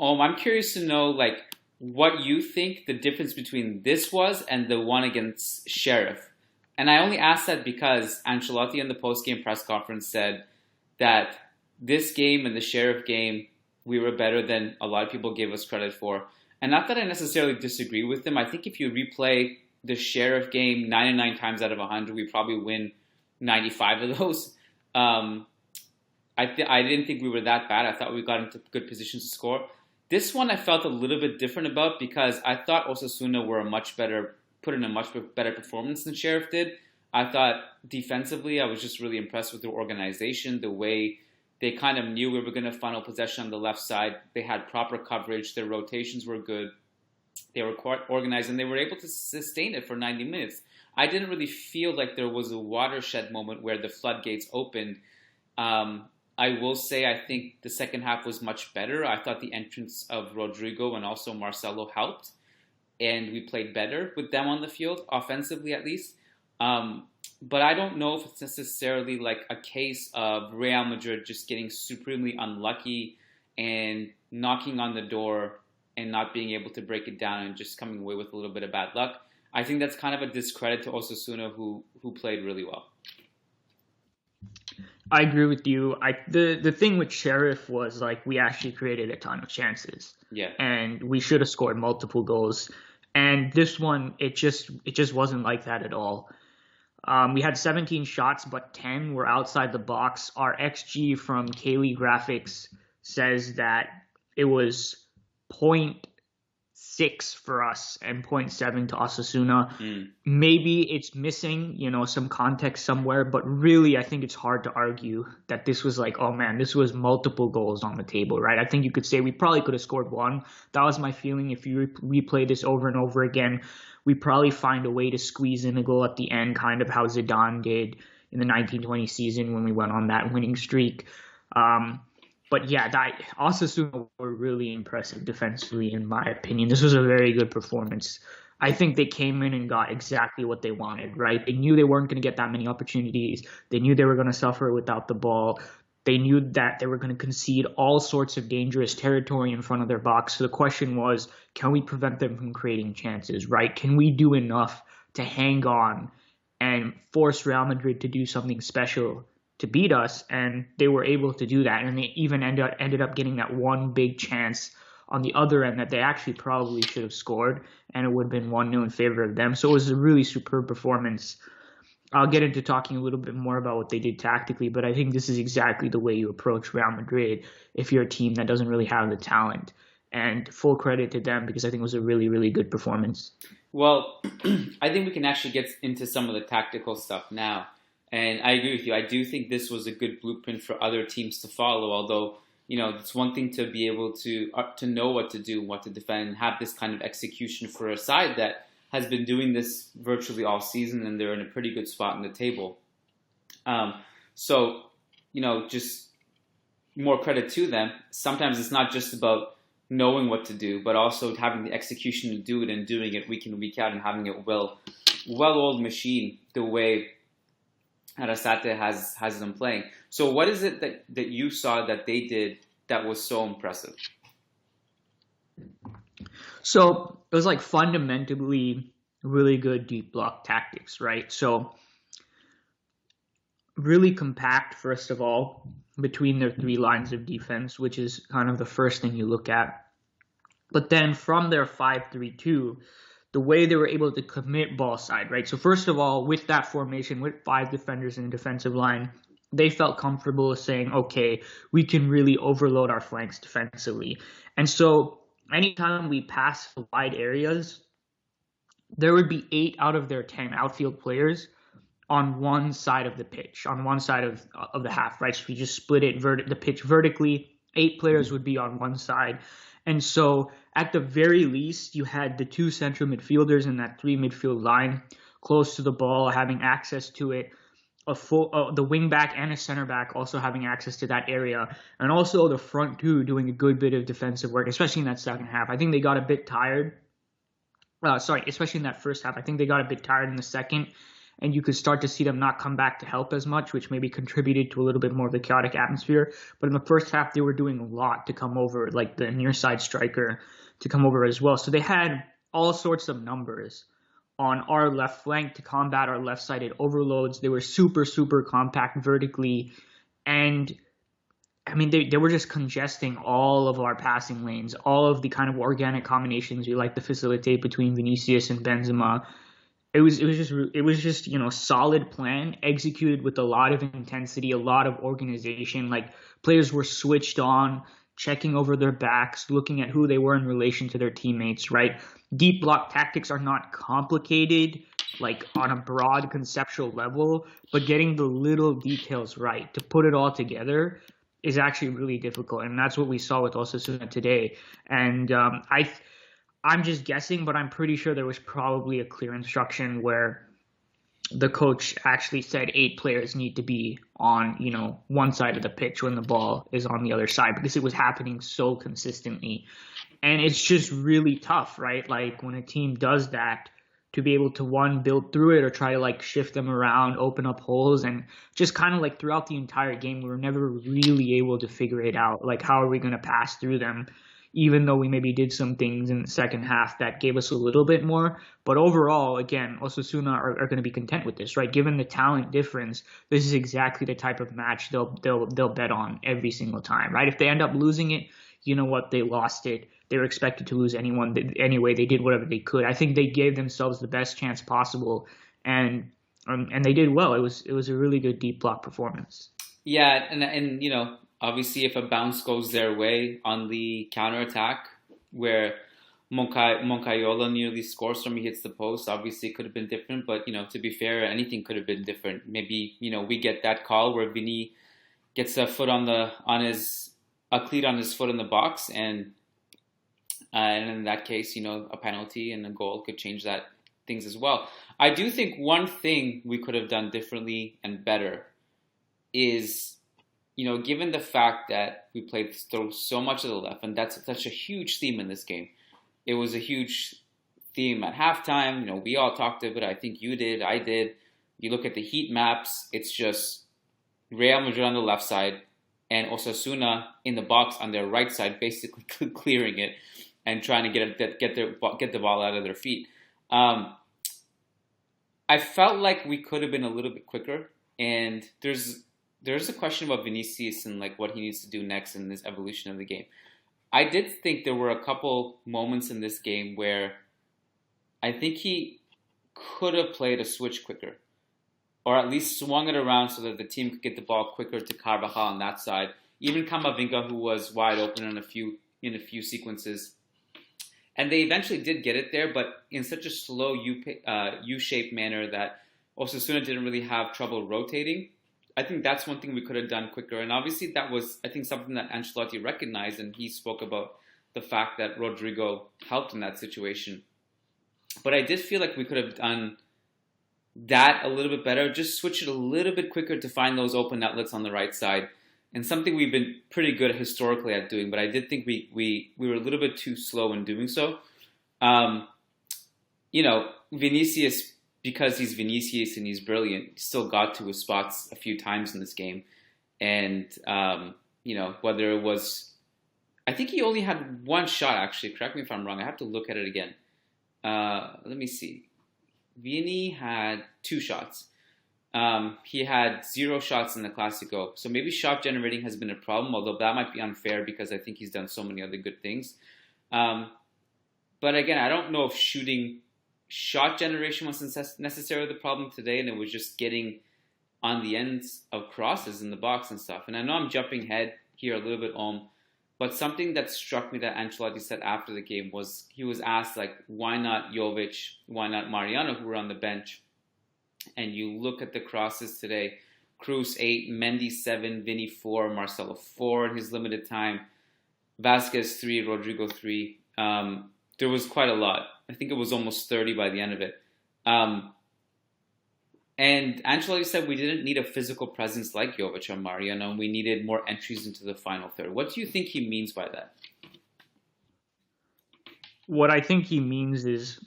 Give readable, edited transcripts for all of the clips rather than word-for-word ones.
I'm curious to know like what you think the difference between this was and the one against Sheriff. And I only asked that because Ancelotti in the post-game press conference said that this game and the Sheriff game we were better than a lot of people gave us credit for. And not that I necessarily disagree with them. I think if you replay the Sheriff game 99 times out of 100, we probably win 95 of those. Um, I didn't think we were that bad. I thought we got into good positions to score. This one I felt a little bit different about because I thought Osasuna were a much better, put in a much better performance than Sheriff did. I thought defensively, I was just really impressed with their organization, the way they kind of knew we were going to funnel possession on the left side. They had proper coverage. Their rotations were good. They were quite organized, and they were able to sustain it for 90 minutes. I didn't really feel like there was a watershed moment where the floodgates opened. I will say I think the second half was much better. I thought the entrance of Rodrigo and also Marcelo helped, and we played better with them on the field, offensively at least. But I don't know if it's necessarily like a case of Real Madrid just getting supremely unlucky and knocking on the door and not being able to break it down and just coming away with a little bit of bad luck. I think that's kind of a discredit to Osasuna, who played really well. I agree with you. The thing with Sheriff was like we actually created a ton of chances, Yeah. and we should have scored multiple goals. And this one, it just wasn't like that at all. We had 17 shots, but 10 were outside the box. Our XG from Kaylee Graphics says that it was point 0.6 for us and point 0.7 to Osasuna. Maybe it's missing, some context somewhere, but really I think it's hard to argue that this was like, oh man, this was multiple goals on the table, right? I think you could say we probably could have scored one. That was my feeling. If you replay this over and over again, we probably find a way to squeeze in a goal at the end, kind of how Zidane did in the 1920 season when we went on that winning streak. But yeah, that Osasuna were really impressive defensively, in my opinion. This was a very good performance. I think they came in and got exactly what they wanted, right? They knew they weren't going to get that many opportunities. They knew they were going to suffer without the ball. They knew that they were going to concede all sorts of dangerous territory in front of their box. So the question was, can we prevent them from creating chances, right? Can we do enough to hang on and force Real Madrid to do something special to beat us? And they were able to do that. And they even ended up getting that one big chance on the other end that they actually probably should have scored, and it would have been 1-0 in favor of them. So it was a really superb performance. I'll get into talking a little bit more about what they did tactically, but I think this is exactly the way you approach Real Madrid if you're a team that doesn't really have the talent. And full credit to them because I think it was a really, really good performance. Well, I think we can actually get into some of the tactical stuff now. And I agree with you. I do think this was a good blueprint for other teams to follow. Although, it's one thing to be able to know what to do, what to defend, and have this kind of execution for a side that has been doing this virtually all season, and they're in a pretty good spot in the table. So, just more credit to them. Sometimes it's not just about knowing what to do, but also having the execution to do it and doing it week in, week out, and having a well-oiled machine the way Arasate has them playing. So what is it that you saw that they did that was so impressive? So it was like fundamentally really good deep block tactics, right? So really compact, first of all, between their three lines of defense, which is kind of the first thing you look at. But then from their 5-3-2, the way they were able to commit ball side, right? So first of all, with that formation, with 5 defenders in the defensive line, they felt comfortable saying, okay, we can really overload our flanks defensively. And so anytime we pass wide areas, there would be 8 out of their 10 outfield players on one side of the pitch, on one side of the half, right? So we just split the pitch vertically. 8 players would be on one side. And so at the very least, you had the 2 central midfielders in that 3 midfield line close to the ball, having access to it. The wing back and a center back also having access to that area. And also the front 2 doing a good bit of defensive work, especially in that second half. I think they got a bit tired. Especially in that first half. I think they got a bit tired in the second. and you could start to see them not come back to help as much, which maybe contributed to a little bit more of the chaotic atmosphere. But in the first half, they were doing a lot to come over, like the near side striker to come over as well. So they had all sorts of numbers on our left flank to combat our left-sided overloads. They were super, super compact vertically. And I mean, they were just congesting all of our passing lanes, all of the kind of organic combinations we like to facilitate between Vinicius and Benzema. It was just solid plan executed with a lot of intensity, a lot of organization. Like players were switched on, checking over their backs, looking at who they were in relation to their teammates, right? Deep block tactics are not complicated, like on a broad conceptual level, but getting the little details right to put it all together is actually really difficult. And that's what we saw with Osasuna today. And I'm just guessing, but I'm pretty sure there was probably a clear instruction where the coach actually said 8 players need to be on, one side of the pitch when the ball is on the other side, because it was happening so consistently. And it's just really tough, right? Like when a team does that, to be able to build through it or try to like shift them around, open up holes, and just kind of like throughout the entire game, we were never really able to figure it out. Like, how are we going to pass through them? Even though we maybe did some things in the second half that gave us a little bit more. But overall, again, Osasuna are going to be content with this, right? Given the talent difference, this is exactly the type of match they'll bet on every single time, right? If they end up losing it, you know what? They lost it. They were expected to lose anyway. They did whatever they could. I think they gave themselves the best chance possible, and they did well. It was a really good deep block performance. Yeah, and obviously, if a bounce goes their way on the counterattack, where Moncayola nearly scores from, he hits the post, obviously it could have been different. But, to be fair, anything could have been different. Maybe, we get that call where Vini gets a cleat on his foot in the box, and in that case, a penalty and a goal could change things as well. I do think one thing we could have done differently and better is, given the fact that we played so much to the left, and that's such a huge theme in this game. It was a huge theme at halftime. We all talked about it. I think you did. I did. You look at the heat maps, it's just Real Madrid on the left side and Osasuna in the box on their right side, basically clearing it and trying to get the ball out of their feet. I felt like we could have been a little bit quicker, and there's a question about Vinicius and like what he needs to do next in this evolution of the game. I did think there were a couple moments in this game where I think he could have played a switch quicker, or at least swung it around so that the team could get the ball quicker to Carvajal on that side. Even Camavinga, who was wide open in a few sequences. And they eventually did get it there, but in such a slow U-shaped manner that Osasuna didn't really have trouble rotating. I think that's one thing we could have done quicker. And obviously that was, I think, something that Ancelotti recognized, and he spoke about the fact that Rodrigo helped in that situation. But I did feel like we could have done that a little bit better, just switch it a little bit quicker to find those open outlets on the right side. And something we've been pretty good historically at doing, but I did think we were a little bit too slow in doing so. Vinicius, because he's Vinicius and he's brilliant, still got to his spots a few times in this game. And, whether it was, I think he only had one shot, actually. Correct me if I'm wrong. I have to look at it again. Let me see. Vini had 2 shots. He had 0 shots in the Clásico. So maybe shot generating has been a problem, although that might be unfair because I think he's done so many other good things. But again, I don't know if shot generation was necessarily the problem today, and it was just getting on the ends of crosses in the box and stuff. And I know I'm jumping ahead here a little bit, but something that struck me that Ancelotti said after the game was he was asked, like, why not Jovic, why not Mariano, who were on the bench? And you look at the crosses today, Cruz 8, Mendy 7, Vini 4, Marcelo 4 in his limited time, Vasquez 3, Rodrigo 3. There was quite a lot. I think it was almost 30 by the end of it. And Ancelotti said we didn't need a physical presence like Jovic or Mariano, and we needed more entries into the final third. What do you think he means by that? What I think he means is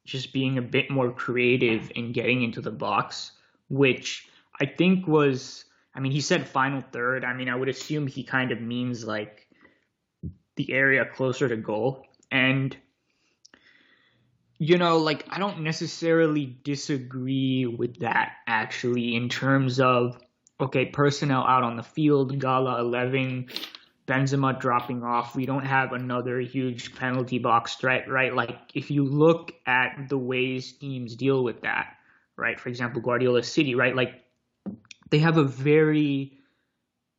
just being a bit more creative in getting into the box, which I think was, I mean, he said final third. I mean, I would assume he kind of means like the area closer to goal. And, like I don't necessarily disagree with that actually in terms of, okay, personnel out on the field, Gala 11, Benzema dropping off. We don't have another huge penalty box threat, right? Like if you look at the ways teams deal with that, right? For example, Guardiola City, right? Like they have a very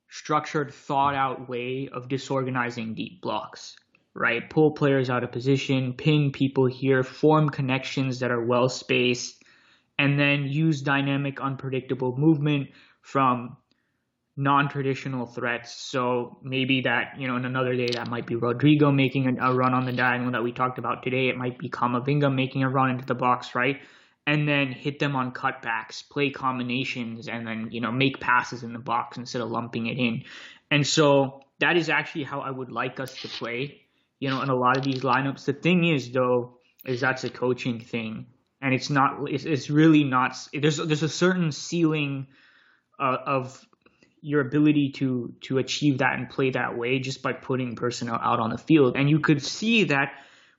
structured, thought out way of disorganizing deep blocks, right? Pull players out of position, pin people here, form connections that are well spaced, and then use dynamic, unpredictable movement from non-traditional threats. So maybe that, in another day, that might be Rodrigo making a run on the diagonal that we talked about today. It might be Camavinga making a run into the box, right? And then hit them on cutbacks, play combinations, and then, make passes in the box instead of lumping it in. And so that is actually how I would like us to play, in a lot of these lineups. The thing is, though, is that's a coaching thing. And it's really not, there's a certain ceiling of your ability to achieve that and play that way just by putting personnel out on the field. And you could see that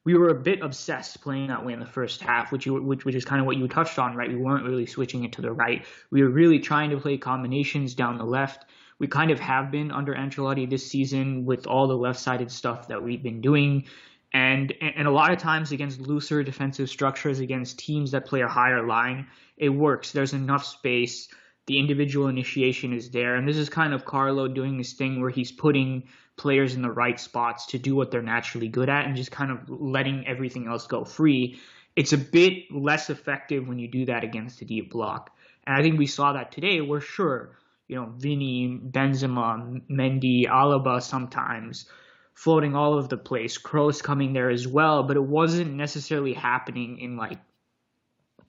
we were a bit obsessed playing that way in the first half, which is kind of what you touched on, right? We weren't really switching it to the right. We were really trying to play combinations down the left. We kind of have been under Ancelotti this season with all the left-sided stuff that we've been doing. And a lot of times against looser defensive structures, against teams that play a higher line, it works. There's enough space. The individual initiation is there. And this is kind of Carlo doing this thing where he's putting players in the right spots to do what they're naturally good at and just kind of letting everything else go free. It's a bit less effective when you do that against a deep block. And I think we saw that today where sure, Vini, Benzema, Mendy, Alaba sometimes floating all over the place, Kroos coming there as well, but it wasn't necessarily happening in like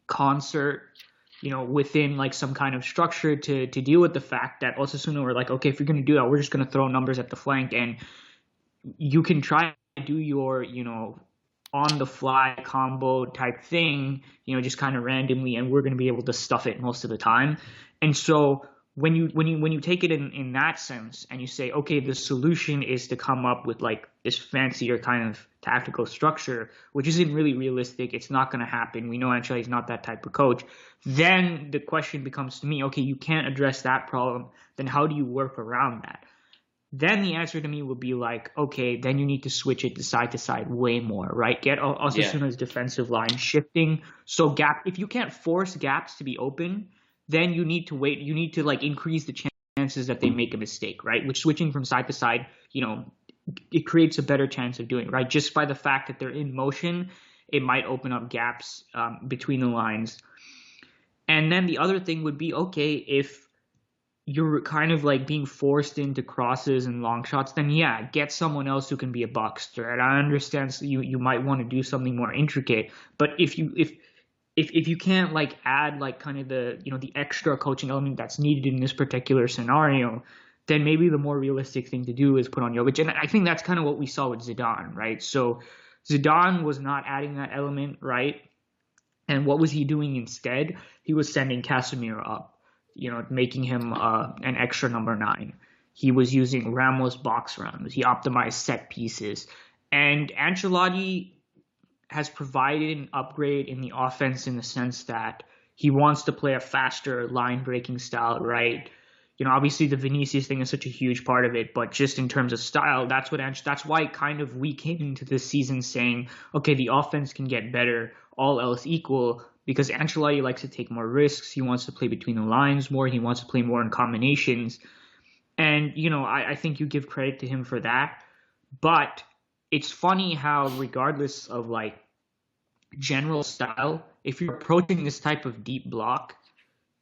concert, within like some kind of structure to deal with the fact that Osasuna were like, okay, if you're going to do that, we're just going to throw numbers at the flank and you can try to do your, on the fly combo type thing, just kind of randomly, and we're going to be able to stuff it most of the time. And so when you take it in that sense and you say, okay, the solution is to come up with like this fancier kind of tactical structure, which isn't really realistic. It's not going to happen. We know Ancelotti's not that type of coach. Then the question becomes to me, okay, you can't address that problem. Then how do you work around that? Then the answer to me would be like, okay, then you need to switch it to side way more, right? Get Osasuna's defensive line shifting. So if you can't force gaps to be open, then you need to wait. You need to like increase the chances that they make a mistake, right? Which switching from side to side, it creates a better chance of doing it, right? Just by the fact that they're in motion, it might open up gaps between the lines. And then the other thing would be, okay, if you're kind of like being forced into crosses and long shots, then yeah, get someone else who can be a box threat. I understand you might want to do something more intricate, but if you can't like add like kind of the the extra coaching element that's needed in this particular scenario, then maybe the more realistic thing to do is put on Jovic. And I think that's kind of what we saw with Zidane, right? So Zidane was not adding that element, right? And what was he doing instead? He was sending Casemiro up, making him an extra number 9. He was using Ramos box runs. He optimized set pieces. And Ancelotti has provided an upgrade in the offense in the sense that he wants to play a faster line-breaking style, right? Obviously the Vinicius thing is such a huge part of it, but just in terms of style, that's why kind of we came into this season saying, okay, the offense can get better, all else equal, because Ancelotti likes to take more risks. He wants to play between the lines more. He wants to play more in combinations. And, I think you give credit to him for that. But it's funny how regardless of like general style, if you're approaching this type of deep block,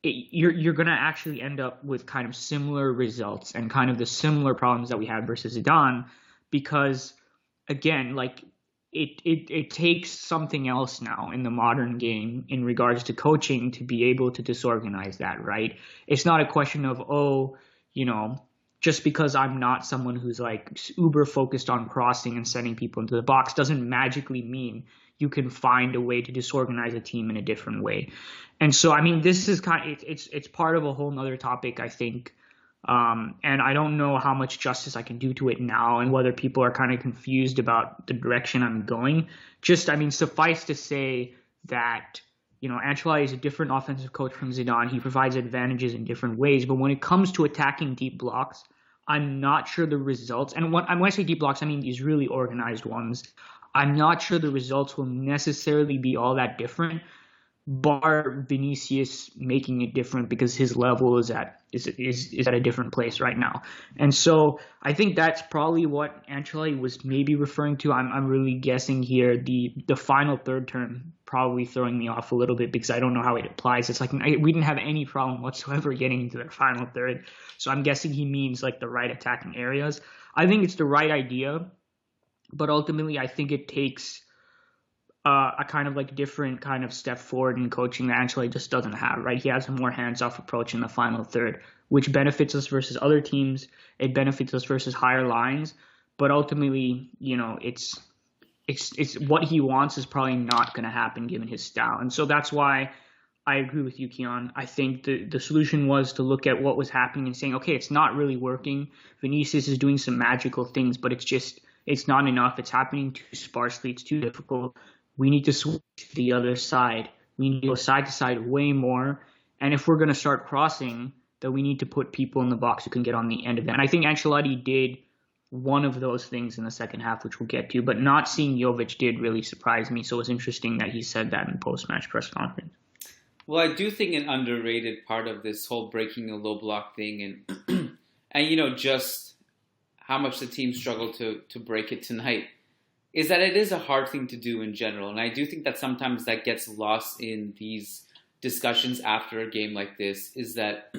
you're going to actually end up with kind of similar results and kind of the similar problems that we had versus Zidane, because again, like it takes something else now in the modern game in regards to coaching to be able to disorganize that, right? It's not a question of, just because I'm not someone who's like uber focused on crossing and sending people into the box doesn't magically mean you can find a way to disorganize a team in a different way. And so, I mean, this is it's part of a whole nother topic, I think. And I don't know how much justice I can do to it now and whether people are kind of confused about the direction I'm going. Just, I mean, suffice to say that, Ancelotti is a different offensive coach from Zidane. He provides advantages in different ways. But when it comes to attacking deep blocks, I'm not sure the results. And when I say deep blocks, I mean these really organized ones. I'm not sure the results will necessarily be all that different, bar Vinicius making it different because his level is at a different place right now. And so I think that's probably what Ancelotti was maybe referring to. I'm really guessing here. The final third term probably throwing me off a little bit because I don't know how it applies. It's like we didn't have any problem whatsoever getting into the final third. So I'm guessing he means like the right attacking areas. I think it's the right idea, but ultimately I think it takes a kind of like different kind of step forward in coaching that Ancelotti just doesn't have, right? He has a more hands-off approach in the final third, which benefits us versus other teams. It benefits us versus higher lines, but ultimately, it's what he wants is probably not going to happen given his style. And so that's why I agree with you, Keon. I think the solution was to look at what was happening and saying, okay, it's not really working. Vinicius is doing some magical things, but it's not enough. It's happening too sparsely. It's too difficult. We need to switch to the other side. We need to go side to side way more. And if we're going to start crossing, then we need to put people in the box who can get on the end of it. And I think Ancelotti did one of those things in the second half, which we'll get to. But not seeing Jovic did really surprise me. So it was interesting that he said that in the post-match press conference. Well, I do think an underrated part of this whole breaking the low block thing and just how much the team struggled to break it tonight is that it is a hard thing to do in general. And I do think that sometimes that gets lost in these discussions after a game like this is that,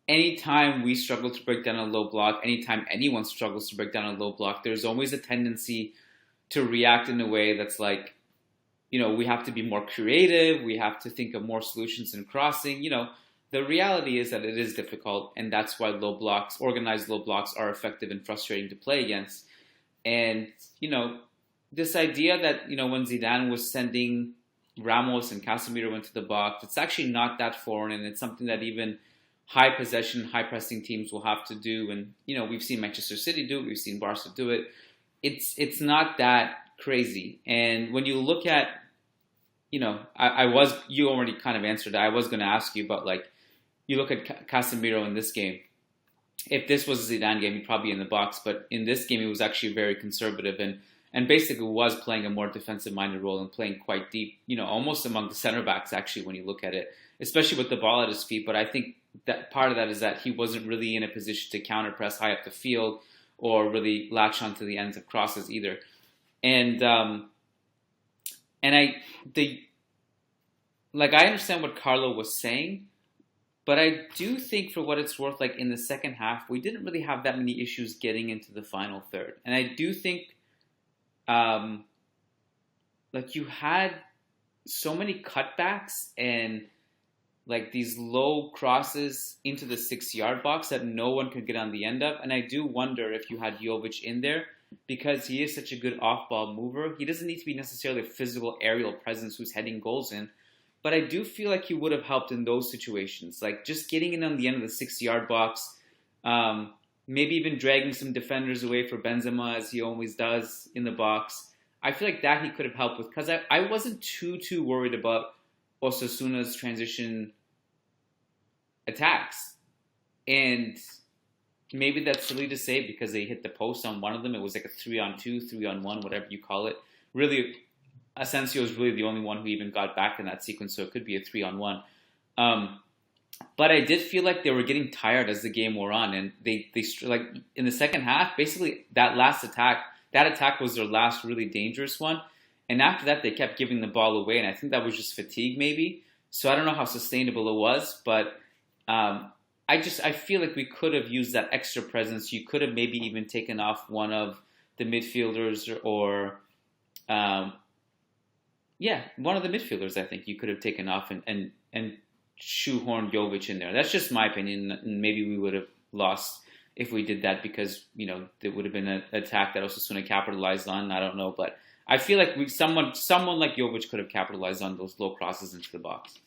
anytime we struggle to break down a low block, anytime anyone struggles to break down a low block, there's always a tendency to react in a way that's like, we have to be more creative. We have to think of more solutions in crossing. The reality is that it is difficult, and that's why organized low blocks are effective and frustrating to play against. And, this idea that, when Zidane was sending Ramos and Casemiro into the box, it's actually not that foreign, and it's something that even high possession, high pressing teams will have to do. And, we've seen Manchester City do it. We've seen Barca do it. It's not that crazy. And when you look at, you already kind of answered that. I was going to ask you about, you look at Casemiro in this game. If this was a Zidane game, he'd probably be in the box. But in this game, he was actually very conservative and basically was playing a more defensive-minded role and playing quite deep, almost among the center backs, actually, when you look at it, especially with the ball at his feet. But I think that part of that is that he wasn't really in a position to counter-press high up the field or really latch onto the ends of crosses either. And I understand what Carlo was saying, but I do think for what it's worth, in the second half, we didn't really have that many issues getting into the final third. And I do think, you had so many cutbacks and these low crosses into the 6-yard box that no one could get on the end of. And I do wonder if you had Jovic in there, because he is such a good off-ball mover. He doesn't need to be necessarily a physical aerial presence who's heading goals in. But I do feel like he would have helped in those situations. Just getting in on the end of the 6-yard box, maybe even dragging some defenders away for Benzema, as he always does in the box. I feel like that he could have helped with, because I wasn't too worried about Osasuna's transition attacks. And maybe that's silly to say because they hit the post on one of them. It was like a 3-on-2, 3-on-1, whatever you call it. Really, Asensio is really the only one who even got back in that sequence, so it could be a 3-on-1. But I did feel like they were getting tired as the game wore on, and they in the second half, basically that attack was their last really dangerous one. And after that, they kept giving the ball away, and I think that was just fatigue maybe. So I don't know how sustainable it was, but I feel like we could have used that extra presence. You could have maybe even taken off one of the midfielders or one of the midfielders I think you could have taken off and shoehorn Jovic in there. That's just my opinion, and maybe we would have lost if we did that because there would have been an attack that Osasuna capitalized on. I don't know, but I feel like someone like Jovic could have capitalized on those low crosses into the box.